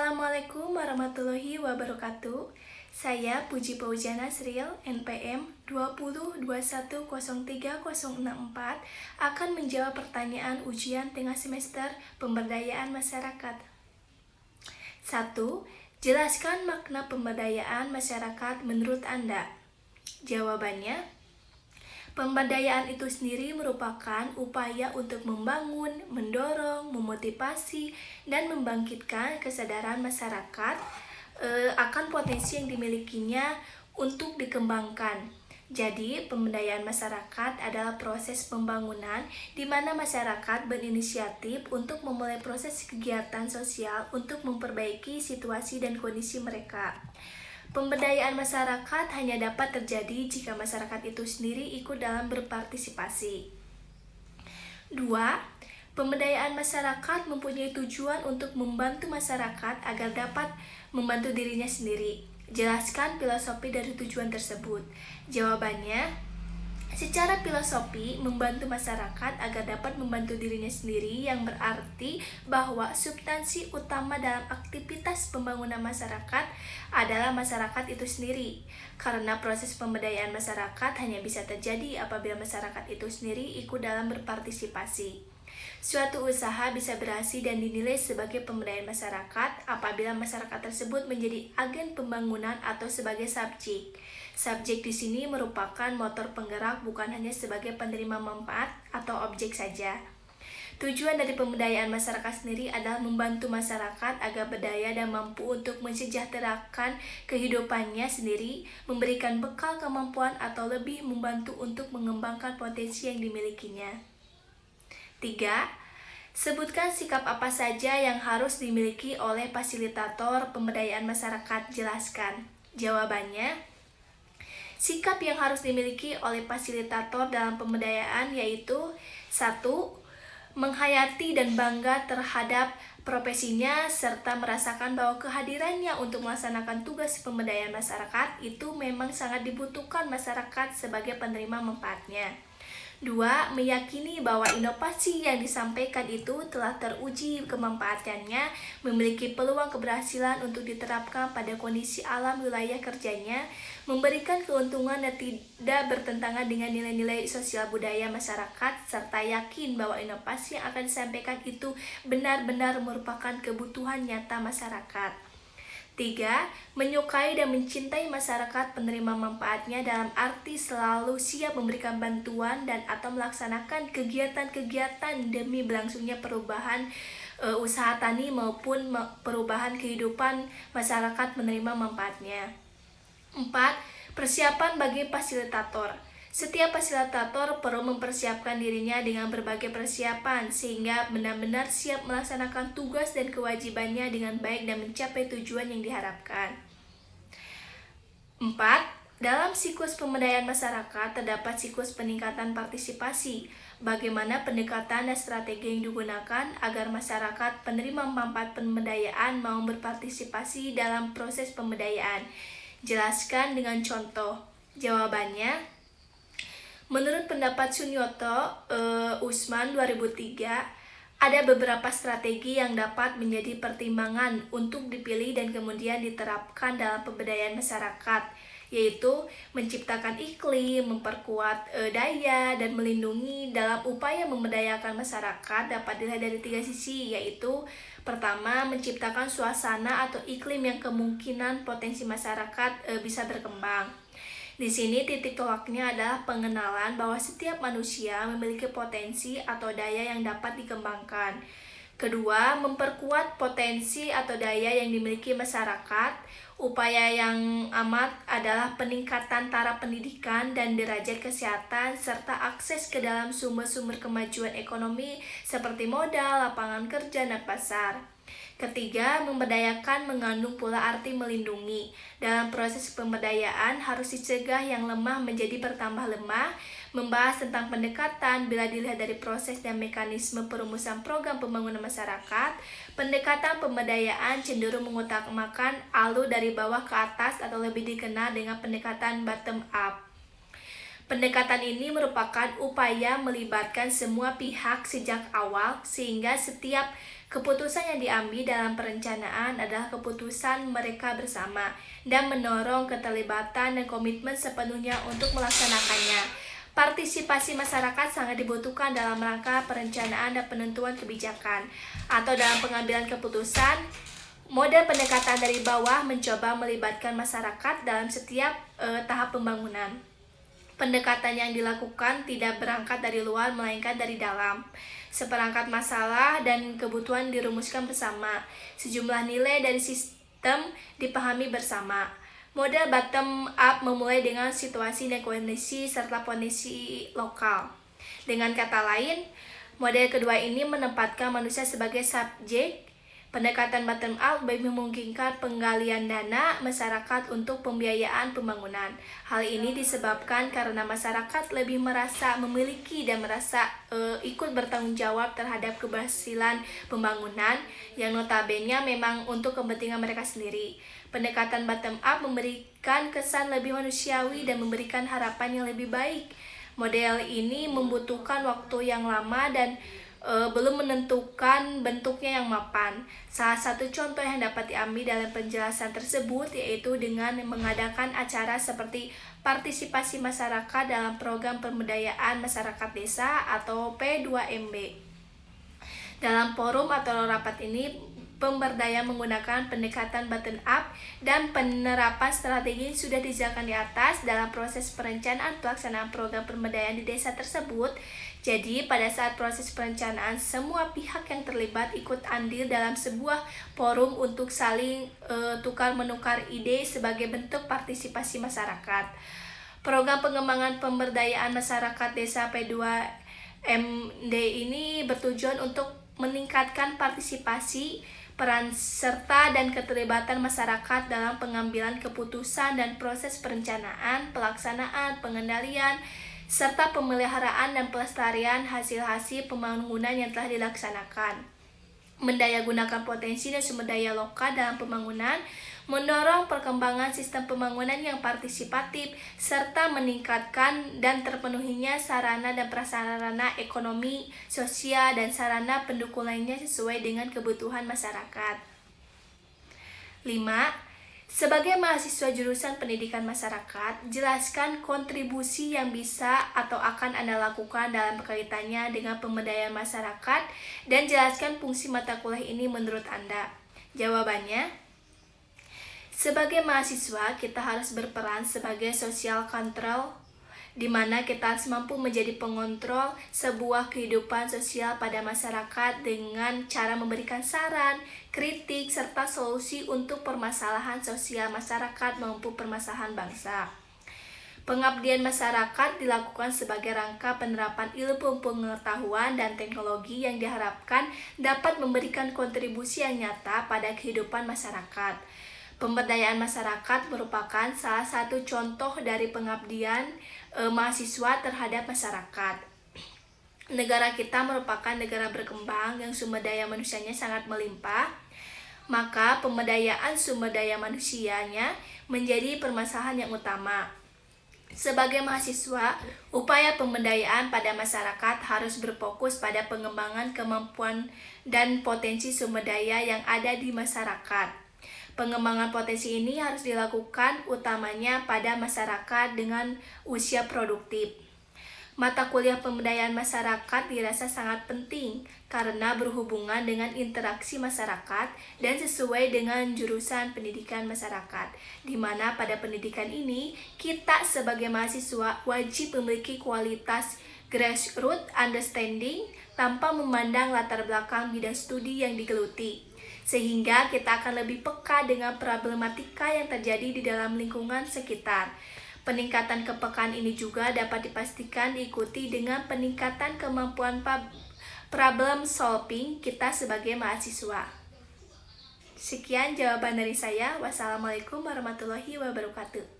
Assalamualaikum warahmatullahi wabarakatuh. Saya Puji Paujana Sril, NPM 20210304 akan menjawab pertanyaan ujian tengah semester pemberdayaan masyarakat. 1. Jelaskan makna pemberdayaan masyarakat menurut Anda. Jawabannya, pemberdayaan itu sendiri merupakan upaya untuk membangun, mendorong, memotivasi, dan membangkitkan kesadaran masyarakat akan potensi yang dimilikinya untuk dikembangkan. Jadi, pemberdayaan masyarakat adalah proses pembangunan di mana masyarakat berinisiatif untuk memulai proses kegiatan sosial untuk memperbaiki situasi dan kondisi mereka. Pemberdayaan masyarakat hanya dapat terjadi jika masyarakat itu sendiri ikut dalam berpartisipasi. 2. Pemberdayaan masyarakat mempunyai tujuan untuk membantu masyarakat agar dapat membantu dirinya sendiri. Jelaskan filosofi dari tujuan tersebut. Jawabannya, secara filosofi, membantu masyarakat agar dapat membantu dirinya sendiri yang berarti bahwa substansi utama dalam aktivitas pembangunan masyarakat adalah masyarakat itu sendiri. Karena proses pemberdayaan masyarakat hanya bisa terjadi apabila masyarakat itu sendiri ikut dalam berpartisipasi. Suatu usaha bisa berhasil dan dinilai sebagai pemberdayaan masyarakat apabila masyarakat tersebut menjadi agen pembangunan atau sebagai subjek. Subjek di sini merupakan motor penggerak, bukan hanya sebagai penerima manfaat atau objek saja. Tujuan dari pemberdayaan masyarakat sendiri adalah membantu masyarakat agar berdaya dan mampu untuk mensejahterakan kehidupannya sendiri, memberikan bekal kemampuan atau lebih membantu untuk mengembangkan potensi yang dimilikinya. 3. Sebutkan sikap apa saja yang harus dimiliki oleh fasilitator pemberdayaan masyarakat. Jelaskan. Jawabannya, sikap yang harus dimiliki oleh fasilitator dalam pemberdayaan yaitu 1. Menghayati dan bangga terhadap profesinya serta merasakan bahwa kehadirannya untuk melaksanakan tugas pemberdayaan masyarakat itu memang sangat dibutuhkan masyarakat sebagai penerima manfaatnya. 2. Meyakini bahwa inovasi yang disampaikan itu telah teruji kemanfaatannya, memiliki peluang keberhasilan untuk diterapkan pada kondisi alam wilayah kerjanya, memberikan keuntungan dan tidak bertentangan dengan nilai-nilai sosial budaya masyarakat, serta yakin bahwa inovasi yang akan disampaikan itu benar-benar merupakan kebutuhan nyata masyarakat. 3. Menyukai dan mencintai masyarakat penerima manfaatnya dalam arti selalu siap memberikan bantuan dan atau melaksanakan kegiatan-kegiatan demi berlangsungnya perubahan usaha tani maupun perubahan kehidupan masyarakat penerima manfaatnya. 4. Persiapan bagi fasilitator. Setiap fasilitator perlu mempersiapkan dirinya dengan berbagai persiapan sehingga benar-benar siap melaksanakan tugas dan kewajibannya dengan baik dan mencapai tujuan yang diharapkan. 4. Dalam siklus pemberdayaan masyarakat terdapat siklus peningkatan partisipasi. Bagaimana pendekatan dan strategi yang digunakan agar masyarakat penerima manfaat pemberdayaan mau berpartisipasi dalam proses pemberdayaan. Jelaskan dengan contoh. Jawabannya, menurut pendapat Sunyoto Usman 2003, ada beberapa strategi yang dapat menjadi pertimbangan untuk dipilih dan kemudian diterapkan dalam pemberdayaan masyarakat, yaitu menciptakan iklim, memperkuat daya, dan melindungi. Dalam upaya memberdayakan masyarakat dapat dilihat dari 3 sisi, yaitu pertama, menciptakan suasana atau iklim yang kemungkinan potensi masyarakat bisa berkembang. Di sini titik tolaknya adalah pengenalan bahwa setiap manusia memiliki potensi atau daya yang dapat dikembangkan. Kedua, memperkuat potensi atau daya yang dimiliki masyarakat. Upaya yang amat adalah peningkatan taraf pendidikan dan derajat kesehatan serta akses ke dalam sumber-sumber kemajuan ekonomi seperti modal, lapangan kerja, dan pasar. Ketiga, memberdayakan mengandung pula arti melindungi. Dalam proses pemberdayaan harus dicegah yang lemah menjadi bertambah lemah. Membahas tentang pendekatan bila dilihat dari proses dan mekanisme perumusan program pembangunan masyarakat, pendekatan pemberdayaan cenderung mengutamakan alur dari bawah ke atas atau lebih dikenal dengan pendekatan bottom up. Pendekatan ini merupakan upaya melibatkan semua pihak sejak awal sehingga setiap Keputusan yang diambil dalam perencanaan adalah keputusan mereka bersama dan mendorong keterlibatan dan komitmen sepenuhnya untuk melaksanakannya. Partisipasi masyarakat sangat dibutuhkan dalam rangka perencanaan dan penentuan kebijakan atau dalam pengambilan keputusan. Model pendekatan dari bawah mencoba melibatkan masyarakat dalam setiap tahap pembangunan. Pendekatan yang dilakukan tidak berangkat dari luar melainkan dari dalam. Seperangkat masalah dan kebutuhan dirumuskan bersama. Sejumlah nilai dari sistem dipahami bersama. Model bottom up memulai dengan situasi dan kondisi serta kondisi lokal. Dengan kata lain, model kedua ini menempatkan manusia sebagai subjek. Pendekatan bottom up lebih memungkinkan penggalian dana masyarakat untuk pembiayaan pembangunan. Hal ini disebabkan karena masyarakat lebih merasa memiliki dan merasa ikut bertanggung jawab terhadap keberhasilan pembangunan yang notabene memang untuk kepentingan mereka sendiri. Pendekatan bottom up memberikan kesan lebih manusiawi dan memberikan harapan yang lebih baik. Model ini membutuhkan waktu yang lama dan belum menentukan bentuknya yang mapan. Salah satu contoh yang dapat diambil dalam penjelasan tersebut yaitu dengan mengadakan acara seperti partisipasi masyarakat dalam program pemberdayaan masyarakat desa atau P2MB. Dalam forum atau rapat ini, pemberdayaan menggunakan pendekatan bottom up dan penerapan strategi sudah dijelaskan di atas dalam proses perencanaan pelaksanaan program pemberdayaan di desa tersebut. Jadi, pada saat proses perencanaan, semua pihak yang terlibat ikut andil dalam sebuah forum untuk saling tukar-menukar ide sebagai bentuk partisipasi masyarakat. Program pengembangan pemberdayaan masyarakat desa P2MD ini bertujuan untuk meningkatkan partisipasi, peran serta dan keterlibatan masyarakat dalam pengambilan keputusan dan proses perencanaan, pelaksanaan, pengendalian, serta pemeliharaan dan pelestarian hasil-hasil pembangunan yang telah dilaksanakan. Mendayagunakan potensi dan sumber daya lokal dalam pembangunan, mendorong perkembangan sistem pembangunan yang partisipatif, serta meningkatkan dan terpenuhinya sarana dan prasarana ekonomi, sosial, dan sarana pendukung lainnya sesuai dengan kebutuhan masyarakat. 5. Sebagai mahasiswa jurusan pendidikan masyarakat, jelaskan kontribusi yang bisa atau akan Anda lakukan dalam kaitannya dengan pemberdayaan masyarakat dan jelaskan fungsi mata kuliah ini menurut Anda. Jawabannya, sebagai mahasiswa kita harus berperan sebagai social control, di mana kita harus mampu menjadi pengontrol sebuah kehidupan sosial pada masyarakat dengan cara memberikan saran, kritik, serta solusi untuk permasalahan sosial masyarakat maupun permasalahan bangsa. Pengabdian masyarakat dilakukan sebagai rangka penerapan ilmu pengetahuan dan teknologi yang diharapkan dapat memberikan kontribusi yang nyata pada kehidupan masyarakat. Pemberdayaan masyarakat merupakan salah satu contoh dari pengabdian mahasiswa terhadap masyarakat. Negara kita merupakan negara berkembang yang sumber daya manusianya sangat melimpah, maka pemberdayaan sumber daya manusianya menjadi permasalahan yang utama. Sebagai mahasiswa, upaya pemberdayaan pada masyarakat harus berfokus pada pengembangan kemampuan dan potensi sumber daya yang ada di masyarakat. Pengembangan potensi ini harus dilakukan utamanya pada masyarakat dengan usia produktif. Mata kuliah pemberdayaan masyarakat dirasa sangat penting karena berhubungan dengan interaksi masyarakat dan sesuai dengan jurusan pendidikan masyarakat, di mana pada pendidikan ini kita sebagai mahasiswa wajib memiliki kualitas grassroots understanding tanpa memandang latar belakang bidang studi yang digeluti, sehingga kita akan lebih peka dengan problematika yang terjadi di dalam lingkungan sekitar. Peningkatan kepekaan ini juga dapat dipastikan diikuti dengan peningkatan kemampuan problem solving kita sebagai mahasiswa. Sekian jawaban dari saya. Wassalamualaikum warahmatullahi wabarakatuh.